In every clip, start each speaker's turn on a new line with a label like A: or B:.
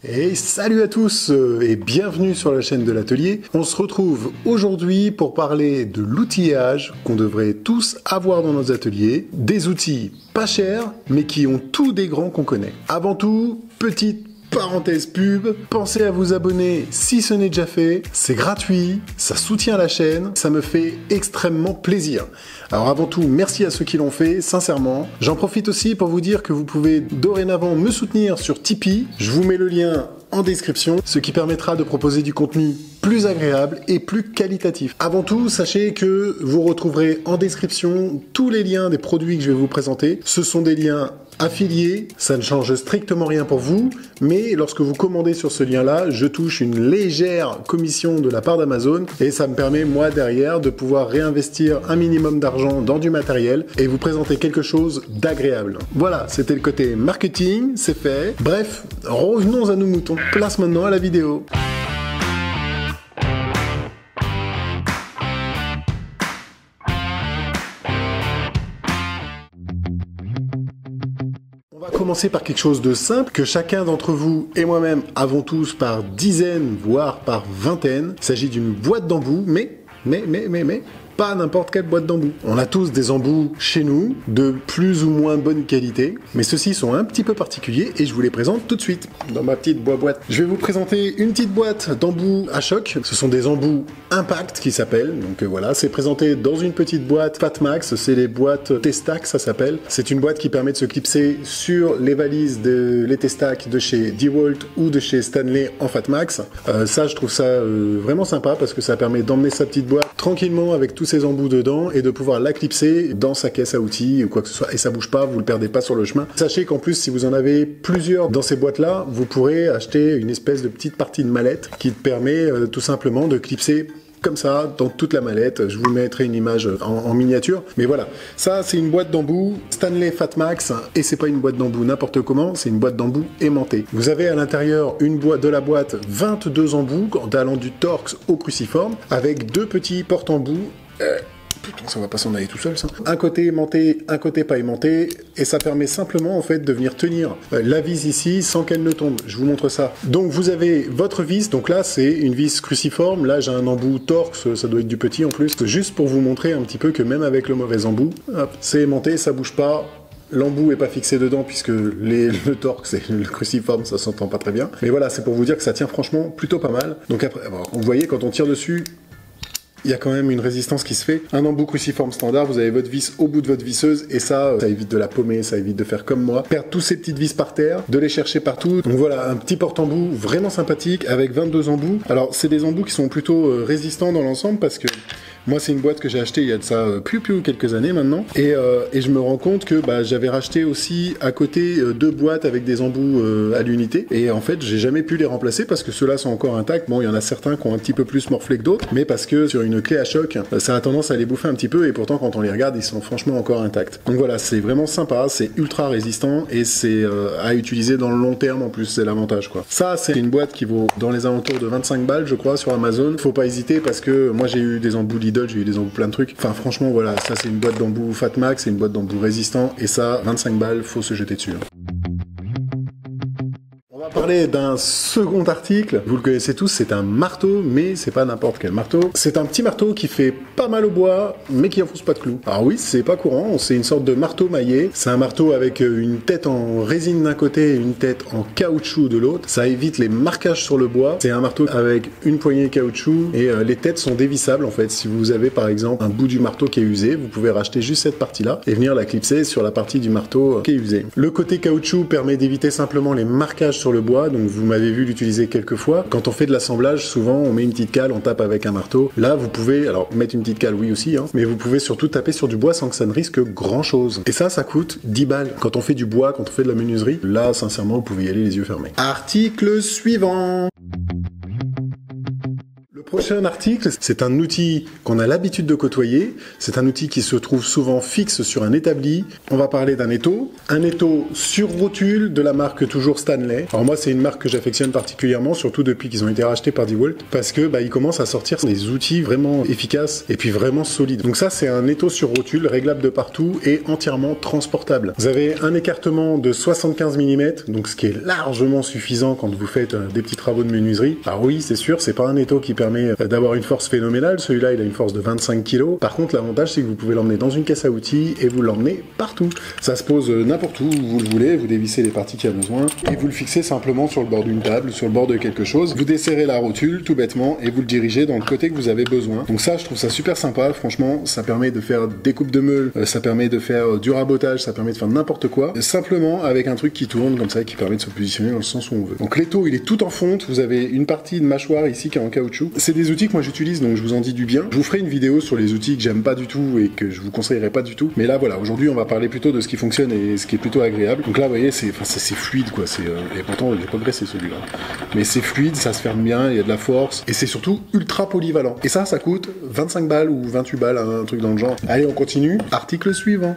A: Et salut à tous et bienvenue sur la chaîne de l'atelier. On se retrouve aujourd'hui pour parler de l'outillage qu'on devrait tous avoir dans nos ateliers. Des outils pas chers mais qui ont tous des grands qu'on connaît. Avant tout, petite parenthèse pub, pensez à vous abonner si ce n'est déjà fait, c'est gratuit, ça soutient la chaîne, ça me fait extrêmement plaisir. Alors avant tout, merci à ceux qui l'ont fait, sincèrement. J'en profite aussi pour vous dire que vous pouvez dorénavant me soutenir sur Tipeee, je vous mets le lien en description, ce qui permettra de proposer du contenu plus agréable et plus qualitatif. Avant tout, sachez que vous retrouverez en description tous les liens des produits que je vais vous présenter. Ce sont des liens affiliés, ça ne change strictement rien pour vous, mais lorsque vous commandez sur ce lien-là, je touche une légère commission de la part d'Amazon et ça me permet, moi, derrière, de pouvoir réinvestir un minimum d'argent dans du matériel et vous présenter quelque chose d'agréable. Voilà, c'était le côté marketing, c'est fait. Bref, revenons à nos moutons. Place maintenant à la vidéo. On va commencer par quelque chose de simple que chacun d'entre vous et moi-même avons tous par dizaines, voire par vingtaines. Il s'agit d'une boîte d'embout, mais pas n'importe quelle boîte d'embout. On a tous des embouts chez nous, de plus ou moins bonne qualité, mais ceux-ci sont un petit peu particuliers et je vous les présente tout de suite dans ma petite boîte. Je vais vous présenter une petite boîte d'embouts à choc. Ce sont des embouts Impact qui s'appellent. Donc voilà, c'est présenté dans une petite boîte Fatmax, c'est les boîtes Testac, ça s'appelle. C'est une boîte qui permet de se clipser sur les valises les Testac de chez DeWalt ou de chez Stanley en Fatmax. Ça, je trouve ça vraiment sympa parce que ça permet d'emmener sa petite boîte tranquillement avec tous ses embouts dedans et de pouvoir la clipser dans sa caisse à outils ou quoi que ce soit et ça bouge pas, vous le perdez pas sur le chemin. Sachez qu'en plus si vous en avez plusieurs dans ces boîtes là, vous pourrez acheter une espèce de petite partie de mallette qui te permet tout simplement de clipser comme ça, dans toute la mallette. Je vous mettrai une image en miniature. Mais voilà, ça c'est une boîte d'embout Stanley Fatmax et c'est pas une boîte d'embout n'importe comment, c'est une boîte d'embout aimantée. Vous avez à l'intérieur de la boîte 22 embouts allant du Torx au cruciforme avec deux petits porte-embouts. Putain, ça va pas s'en aller tout seul ça. Un côté aimanté, un côté pas aimanté, et ça permet simplement en fait de venir tenir la vis ici sans qu'elle ne tombe. Je vous montre ça. Donc vous avez votre vis, donc là c'est une vis cruciforme, là j'ai un embout Torx, ça doit être du petit en plus, juste pour vous montrer un petit peu que même avec le mauvais embout, c'est aimanté, ça bouge pas. L'embout est pas fixé dedans puisque le Torx et le cruciforme ça s'entend pas très bien. Mais voilà, c'est pour vous dire que ça tient franchement plutôt pas mal. Donc après, vous voyez quand on tire dessus, il y a quand même une résistance qui se fait. Un embout cruciforme standard, vous avez votre vis au bout de votre visseuse et ça évite de la paumer, ça évite de faire comme moi, perdre tous ces petites vis par terre, de les chercher partout. Donc voilà, un petit porte-embout vraiment sympathique avec 22 embouts. Alors c'est des embouts qui sont plutôt résistants dans l'ensemble parce que moi, c'est une boîte que j'ai achetée il y a de ça quelques années maintenant. Et je me rends compte que j'avais racheté aussi à côté deux boîtes avec des embouts à l'unité. Et en fait, j'ai jamais pu les remplacer parce que ceux-là sont encore intacts. Bon, il y en a certains qui ont un petit peu plus morflé que d'autres, mais parce que sur une clé à choc, ça a tendance à les bouffer un petit peu. Et pourtant, quand on les regarde, ils sont franchement encore intacts. Donc voilà, c'est vraiment sympa, c'est ultra résistant et c'est à utiliser dans le long terme en plus, c'est l'avantage quoi. Ça, c'est une boîte qui vaut dans les alentours de 25 balles, je crois, sur Amazon. Faut pas hésiter parce que moi, j'ai eu des embouts Lidl, j'ai eu des embouts plein de trucs. Enfin, franchement, voilà, ça c'est une boîte d'embout Fatmax, c'est une boîte d'embout résistant, et ça, 25 balles, faut se jeter dessus. On va parler d'un second article, vous le connaissez tous, c'est un marteau, mais c'est pas n'importe quel marteau. C'est un petit marteau qui fait pas mal au bois, mais qui enfonce pas de clous. Alors oui, c'est pas courant, c'est une sorte de marteau maillé. C'est un marteau avec une tête en résine d'un côté et une tête en caoutchouc de l'autre. Ça évite les marquages sur le bois. C'est un marteau avec une poignée caoutchouc et les têtes sont dévissables en fait. Si vous avez par exemple un bout du marteau qui est usé, vous pouvez racheter juste cette partie-là et venir la clipser sur la partie du marteau qui est usée. Le côté caoutchouc permet d'éviter simplement les marquages sur le bois, donc vous m'avez vu l'utiliser quelques fois. Quand on fait de l'assemblage, souvent on met une petite cale, on tape avec un marteau. Là vous pouvez, alors mettre une petite cale oui aussi, mais vous pouvez surtout taper sur du bois sans que ça ne risque grand chose. Et ça coûte 10 balles. Quand on fait du bois, quand on fait de la menuiserie, là sincèrement vous pouvez y aller les yeux fermés. Article suivant. Prochain article, c'est un outil qu'on a l'habitude de côtoyer. C'est un outil qui se trouve souvent fixe sur un établi. On va parler d'un étau. Un étau sur rotule de la marque toujours Stanley. Alors moi, c'est une marque que j'affectionne particulièrement, surtout depuis qu'ils ont été rachetés par DeWalt, parce que ils commencent à sortir des outils vraiment efficaces et puis vraiment solides. Donc ça, c'est un étau sur rotule, réglable de partout et entièrement transportable. Vous avez un écartement de 75 mm, donc ce qui est largement suffisant quand vous faites des petits travaux de menuiserie. Alors oui, c'est sûr, c'est pas un étau qui permet d'avoir une force phénoménale. Celui-là, il a une force de 25 kg. Par contre, l'avantage, c'est que vous pouvez l'emmener dans une caisse à outils et vous l'emmenez partout. Ça se pose n'importe où vous le voulez, vous dévissez les parties qu'il y a besoin et vous le fixez simplement sur le bord d'une table, sur le bord de quelque chose. Vous desserrez la rotule tout bêtement et vous le dirigez dans le côté que vous avez besoin. Donc ça, je trouve ça super sympa. Franchement, ça permet de faire des coupes de meules, ça permet de faire du rabotage, ça permet de faire n'importe quoi, simplement avec un truc qui tourne comme ça et qui permet de se positionner dans le sens où on veut. Donc l'étau, il est tout en fonte. Vous avez une partie de mâchoire ici qui est en caoutchouc. C'est des outils que moi j'utilise, donc je vous en dis du bien. Je vous ferai une vidéo sur les outils que j'aime pas du tout et que je vous conseillerais pas du tout. Mais là, voilà, aujourd'hui, on va parler plutôt de ce qui fonctionne et ce qui est plutôt agréable. Donc là, vous voyez, c'est fluide, quoi. Et pourtant, il est pas graissé celui-là. Mais c'est fluide, ça se ferme bien, il y a de la force et c'est surtout ultra polyvalent. Et ça coûte 25 balles ou 28 balles, un truc dans le genre. Allez, on continue. Article suivant.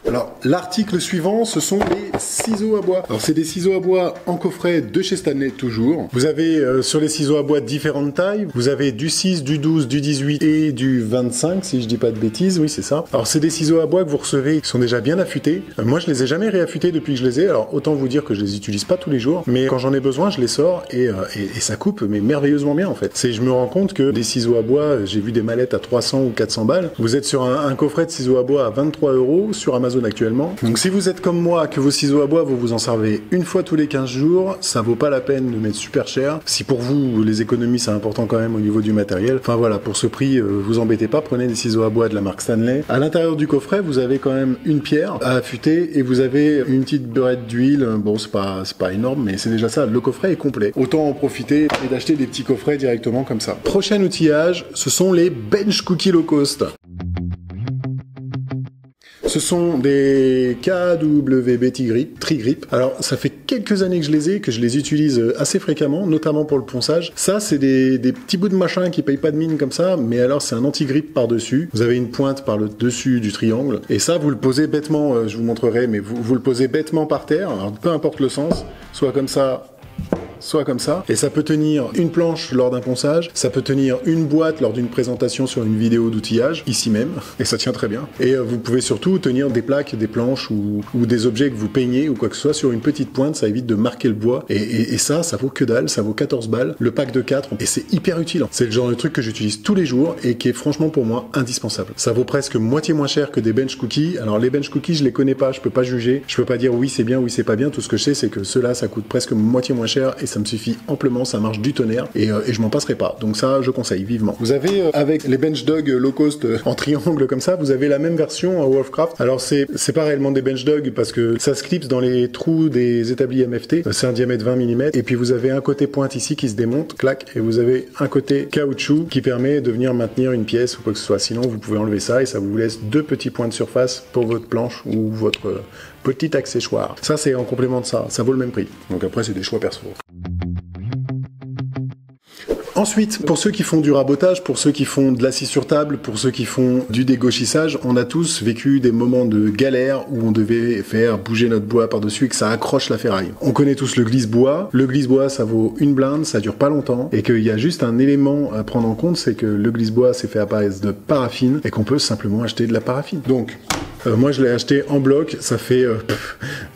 A: Alors, l'article suivant, ce sont les ciseaux à bois. Alors, c'est des ciseaux à bois en coffret de chez Stanley, toujours. Vous avez sur les ciseaux à bois différentes tailles. Vous avez du 6, du 12, du 18 et du 25, si je dis pas de bêtises. Oui, c'est ça. Alors, c'est des ciseaux à bois que vous recevez qui sont déjà bien affûtés. Moi, je les ai jamais réaffûtés depuis que je les ai. Alors, autant vous dire que je les utilise pas tous les jours. Mais quand j'en ai besoin, je les sors et ça coupe, mais merveilleusement bien, en fait. Je me rends compte que des ciseaux à bois, j'ai vu des mallettes à 300 ou 400 balles. Vous êtes sur un coffret de ciseaux à bois à 23 € sur Amazon actuellement. Donc si vous êtes comme moi, que vos ciseaux à bois, vous vous en servez une fois tous les 15 jours, ça vaut pas la peine de mettre super cher. Si pour vous, les économies, c'est important quand même au niveau du matériel. Enfin voilà, pour ce prix, vous embêtez pas, prenez des ciseaux à bois de la marque Stanley. À l'intérieur du coffret, vous avez quand même une pierre à affûter et vous avez une petite beurette d'huile. Bon, c'est pas énorme, mais c'est déjà ça. Le coffret est complet. Autant en profiter et d'acheter des petits coffrets directement comme ça. Prochain outillage, ce sont les Bench Cookie Low Cost. Ce sont des KWB Tri-Grip. Alors, ça fait quelques années que je les ai, que je les utilise assez fréquemment, notamment pour le ponçage. Ça, c'est des petits bouts de machin qui payent pas de mine comme ça, mais alors c'est un anti-grip par-dessus. Vous avez une pointe par le dessus du triangle. Et ça, vous le posez bêtement, je vous montrerai, mais vous le posez bêtement par terre, alors peu importe le sens, soit comme ça, soit comme ça, et ça peut tenir une planche lors d'un ponçage, ça peut tenir une boîte lors d'une présentation sur une vidéo d'outillage, ici même, et ça tient très bien. Et vous pouvez surtout tenir des plaques, des planches ou des objets que vous peignez ou quoi que ce soit sur une petite pointe, ça évite de marquer le bois, et ça vaut que dalle, ça vaut 14 balles, le pack de 4, et c'est hyper utile. C'est le genre de truc que j'utilise tous les jours et qui est franchement pour moi indispensable. Ça vaut presque moitié moins cher que des bench cookies. Alors les bench cookies, je les connais pas, je peux pas juger, je peux pas dire oui c'est bien, oui c'est pas bien, tout ce que je sais c'est que ceux-là ça coûte presque moitié moins cher et ça me suffit amplement, ça marche du tonnerre et je m'en passerai pas. Donc ça, je conseille vivement. Vous avez avec les Bench Dog low cost en triangle comme ça, vous avez la même version en Wolfcraft. Alors c'est pas réellement des Bench Dog parce que ça se clipse dans les trous des établis MFT. C'est un diamètre 20 mm et puis vous avez un côté pointe ici qui se démonte, clac, et vous avez un côté caoutchouc qui permet de venir maintenir une pièce ou quoi que ce soit. Sinon, vous pouvez enlever ça et ça vous laisse deux petits points de surface pour votre planche ou votre petit accessoire. Ça, c'est en complément de ça. Ça vaut le même prix. Donc après, c'est des choix perso. Ensuite, pour ceux qui font du rabotage, pour ceux qui font de l'assis sur table, pour ceux qui font du dégauchissage, on a tous vécu des moments de galère où on devait faire bouger notre bois par-dessus et que ça accroche la ferraille. On connaît tous le glisse-bois. Le glisse-bois, ça vaut une blinde, ça dure pas longtemps et qu'il y a juste un élément à prendre en compte, c'est que le glisse-bois c'est fait à base de paraffine et qu'on peut simplement acheter de la paraffine. Donc, moi je l'ai acheté en bloc, ça fait,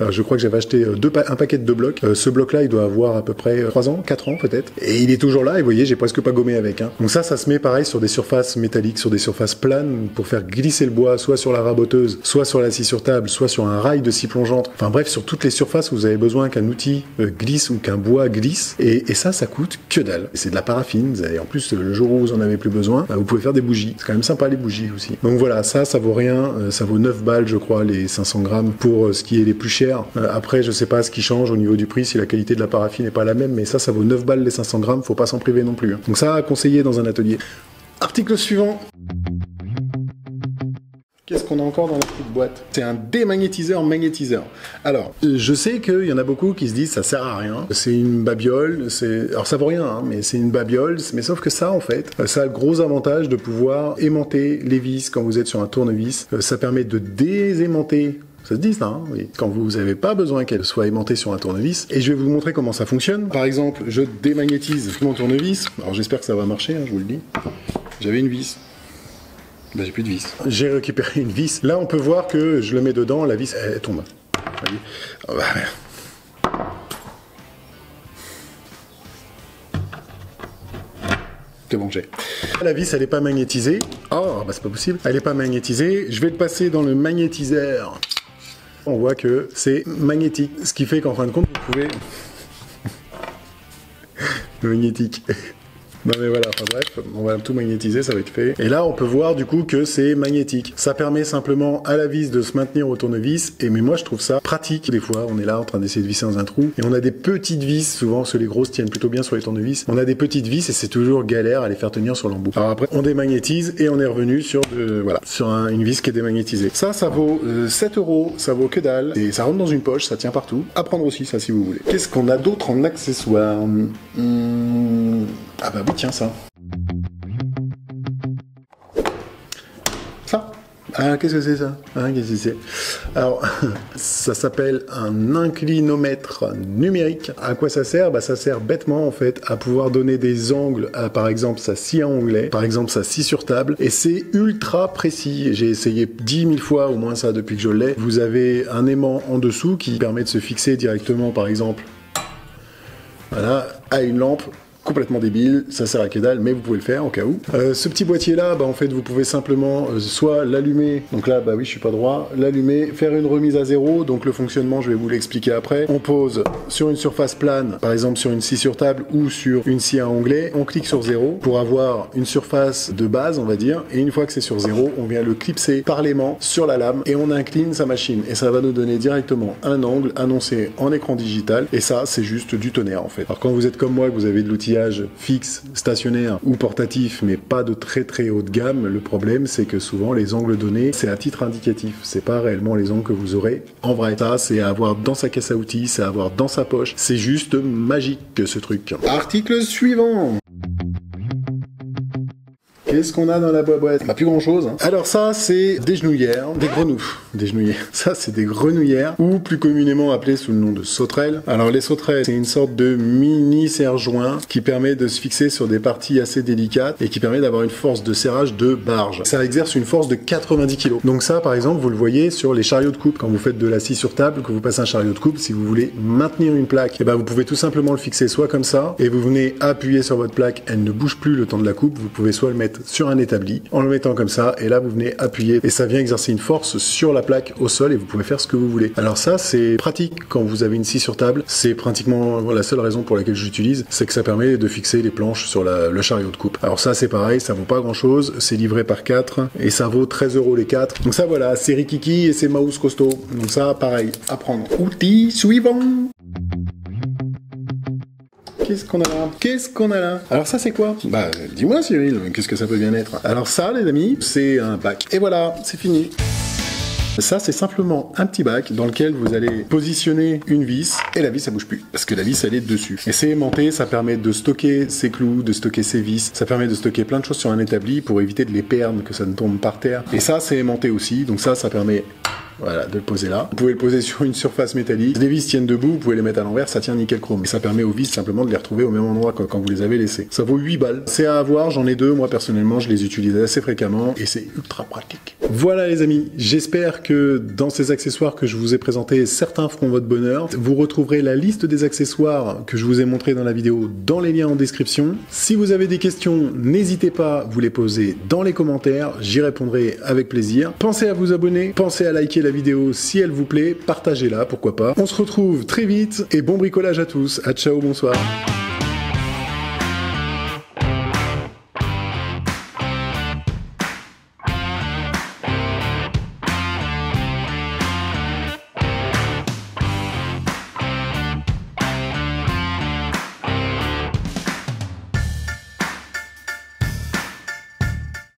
A: je crois que j'avais acheté un paquet de 2 blocs. Ce bloc-là, il doit avoir à peu près 3 ans, 4 ans peut-être. Et il est toujours là, et vous voyez, j'ai presque pas gommé avec. Hein. Donc ça se met pareil sur des surfaces métalliques, sur des surfaces planes, pour faire glisser le bois, soit sur la raboteuse, soit sur la scie sur table, soit sur un rail de scie plongeante. Enfin bref, sur toutes les surfaces où vous avez besoin qu'un outil glisse ou qu'un bois glisse. Et ça coûte que dalle. C'est de la paraffine, et en plus, le jour où vous en avez plus besoin, vous pouvez faire des bougies. C'est quand même sympa les bougies aussi. Donc voilà, ça vaut rien, ça vaut 9 balles je crois les 500 grammes pour ce qui est les plus chers. Après je sais pas ce qui change au niveau du prix si la qualité de la paraffine n'est pas la même, mais ça vaut 9 balles les 500 grammes, faut pas s'en priver non plus. Donc ça à conseiller dans un atelier. Article suivant. Qu'est-ce qu'on a encore dans la petite boîte? C'est un démagnétiseur magnétiseur. Alors, je sais qu'il y en a beaucoup qui se disent ça sert à rien. C'est une babiole, alors ça vaut rien, hein, mais c'est une babiole. Mais sauf que ça, en fait, ça a le gros avantage de pouvoir aimanter les vis quand vous êtes sur un tournevis. Ça permet de désaimanter. Ça se dit ça, hein, oui. Quand vous n'avez pas besoin qu'elle soit aimantée sur un tournevis. Et je vais vous montrer comment ça fonctionne. Par exemple, je démagnétise mon tournevis. Alors j'espère que ça va marcher, hein, je vous le dis. J'avais une vis. Bah, j'ai plus de vis. J'ai récupéré une vis. Là, on peut voir que je le mets dedans, la vis, elle tombe. Oh, bah, c'est bon, j'ai. La vis, elle n'est pas magnétisée. Oh, bah c'est pas possible. Elle n'est pas magnétisée. Je vais le passer dans le magnétiseur. On voit que c'est magnétique. Ce qui fait qu'en fin de compte, vous pouvez... magnétique. Non mais voilà, enfin bref, on va tout magnétiser, ça va être fait. Et là, on peut voir du coup que c'est magnétique. Ça permet simplement à la vis de se maintenir au tournevis. Mais moi, je trouve ça pratique. Des fois, on est là en train d'essayer de visser dans un trou. Et on a des petites vis, souvent, parce que les grosses tiennent plutôt bien sur les tournevis. On a des petites vis et c'est toujours galère à les faire tenir sur l'embout. Alors après, on démagnétise et on est revenu sur, une vis qui est démagnétisée. Ça vaut 7 €, ça vaut que dalle. Et ça rentre dans une poche, ça tient partout. À prendre aussi, ça, si vous voulez. Qu'est-ce qu'on a d'autre en accessoires? Ah bah oui, tiens, ça. Ça. Ah, qu'est-ce que c'est ça? Qu'est-ce que c'est? Alors, ça s'appelle un inclinomètre numérique. À quoi ça sert? Bah, ça sert bêtement, en fait, à pouvoir donner des angles à, par exemple, sa scie à onglet, par exemple, sa scie sur table, et c'est ultra précis. J'ai essayé 10 000 fois, au moins ça, depuis que je l'ai. Vous avez un aimant en dessous qui permet de se fixer directement, par exemple, voilà, à une lampe. Complètement débile, ça sert à que dalle, mais vous pouvez le faire au cas où. Ce petit boîtier là, bah en fait vous pouvez simplement soit l'allumer, donc là bah oui je suis pas droit, l'allumer, faire une remise à zéro, donc le fonctionnement je vais vous l'expliquer après. On pose sur une surface plane, par exemple sur une scie sur table ou sur une scie à onglet, on clique sur 0 pour avoir une surface de base on va dire, et une fois que c'est sur 0, on vient le clipser par l'aimant sur la lame et on incline sa machine et ça va nous donner directement un angle annoncé en écran digital et ça c'est juste du tonnerre en fait. Alors quand vous êtes comme moi, que vous avez de l'outil fixe, stationnaire ou portatif, mais pas de très très haut de gamme, le problème c'est que souvent les angles donnés, c'est à titre indicatif, c'est pas réellement les angles que vous aurez en vrai. Ça, c'est à avoir dans sa caisse à outils, c'est à avoir dans sa poche, c'est juste magique ce truc. Article suivant. Qu'est-ce qu'on a dans la boîte? Pas plus grand chose. Hein. Alors ça, c'est des genouillères, des grenouilles. Des genouillères. Ça, c'est des grenouillères, ou plus communément appelées sous le nom de sauterelles. Alors les sauterelles, c'est une sorte de mini serre-joint qui permet de se fixer sur des parties assez délicates et qui permet d'avoir une force de serrage de barge. Ça exerce une force de 90 kg. Donc ça, par exemple, vous le voyez sur les chariots de coupe. Quand vous faites de la scie sur table, que vous passez un chariot de coupe, si vous voulez maintenir une plaque, et ben vous pouvez tout simplement le fixer soit comme ça, et vous venez appuyer sur votre plaque, elle ne bouge plus le temps de la coupe. Vous pouvez soit le mettre sur un établi en le mettant comme ça et là vous venez appuyer et ça vient exercer une force sur la plaque au sol et vous pouvez faire ce que vous voulez. Alors ça c'est pratique quand vous avez une scie sur table, c'est pratiquement la seule raison pour laquelle j'utilise, c'est que ça permet de fixer les planches sur le chariot de coupe. Alors ça c'est pareil, ça vaut pas grand chose, c'est livré par 4 et ça vaut 13 € les 4. Donc ça voilà, c'est Rikiki et c'est Mouse costaud. Donc ça pareil, à prendre. Outil suivant. Qu'est-ce qu'on a là? Qu'est-ce qu'on a là? Alors ça c'est quoi? Bah dis-moi Cyril, qu'est-ce que ça peut bien être? Alors ça les amis, c'est un bac. Et voilà, c'est fini. Ça c'est simplement un petit bac dans lequel vous allez positionner une vis et la vis ça bouge plus parce que la vis elle est dessus. Et c'est aimanté, ça permet de stocker ses clous, de stocker ses vis, ça permet de stocker plein de choses sur un établi pour éviter de les perdre, que ça ne tombe par terre. Et ça c'est aimanté aussi, donc ça permet... Voilà, de le poser là. Vous pouvez le poser sur une surface métallique. Les vis tiennent debout, vous pouvez les mettre à l'envers, ça tient nickel chrome. Et ça permet aux vis simplement de les retrouver au même endroit quand vous les avez laissés. Ça vaut 8 balles. C'est à avoir, j'en ai 2. Moi, personnellement, je les utilise assez fréquemment et c'est ultra pratique. Voilà, les amis. J'espère que dans ces accessoires que je vous ai présentés, certains feront votre bonheur. Vous retrouverez la liste des accessoires que je vous ai montrés dans la vidéo dans les liens en description. Si vous avez des questions, n'hésitez pas à vous les poser dans les commentaires. J'y répondrai avec plaisir. Pensez à vous abonner, pensez à liker la vidéo si elle vous plaît, partagez-la, pourquoi pas. On se retrouve très vite et bon bricolage à tous. À ciao, bonsoir.